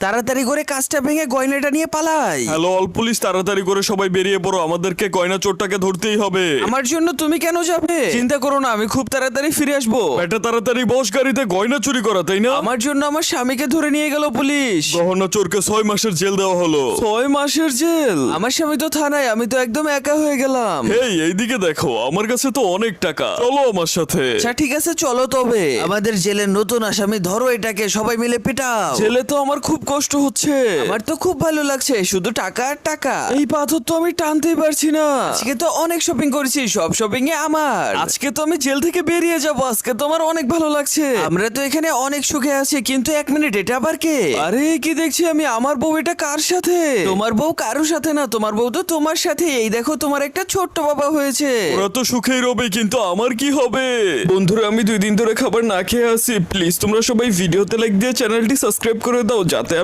তাড়াতাড়ি করে কাজটা ভেঙে গয়নাটা নিয়ে পালাই। হ্যালো অল পুলিশ, তাড়াতাড়ি করে সবাই বেরিয়ে পড়ো, আমাদেরকে গয়না চোরটাকে ধরতেই হবে। আমার জন্য তুমি কেন যাবে? চিন্তা করো না, আমি খুব তাড়াতাড়ি ফিরে আসবো। এটা তাড়াতাড়ি বস, গাড়িতে গয়না চুরি করা, তাই না? আমার জন্য আমার স্বামীকে ধরে নিয়ে গেল পুলিশ। গহনা চোরকে 6 মাসের জেল দেওয়া হলো। 6 মাসের জেল? আমার স্বামী তো থানায়, আমি তো একদম একা হয়ে গেলাম। হেই, এইদিকে দেখো, আমার কাছে তো অনেক টাকা, চলো আমার সাথে। আচ্ছা ঠিক আছে, চলো তবে। আমাদের জেলের নতুন আসামি, ধরো এটাকে, সবাই মিলে পিটাও। জেলে তো আমার খুব কষ্ট হচ্ছে। আমার তো খুব ভালো লাগছে, শুধু টাকা আর টাকা। এই পাথর তো আমি টানতেই পারছি না। আজকে তো অনেক শপিং করেছি, সব শপিং এ আমার। আজকে তো আমি জেল থেকে বেরিয়ে যাব, আজকে তো আমার অনেক ভালো লাগছে। আমরা তো এখানে অনেক সুখে আছি, কিন্তু 1 মিনিট, এটা আবার কে? আরে কি দেখছি আমি, আমার বউ, এটা কার সাথে? তোমার বউ কারোর সাথে না, তোমার বউ তো তোমার সাথে। এই দেখো, তোমার একটা ছোট্ট বাবা হয়েছে। ওরা তো সুখেই রবে, কিন্তু আমার কি হবে? বন্ধুরা, আমি 2 দিন ধরে খাবার না খেয়ে আছি। প্লিজ তোমরা সবাই ভিডিওতে লাইক দিয়ে চ্যানেলটি সাবস্ক্রাইব করে দাও, যাতে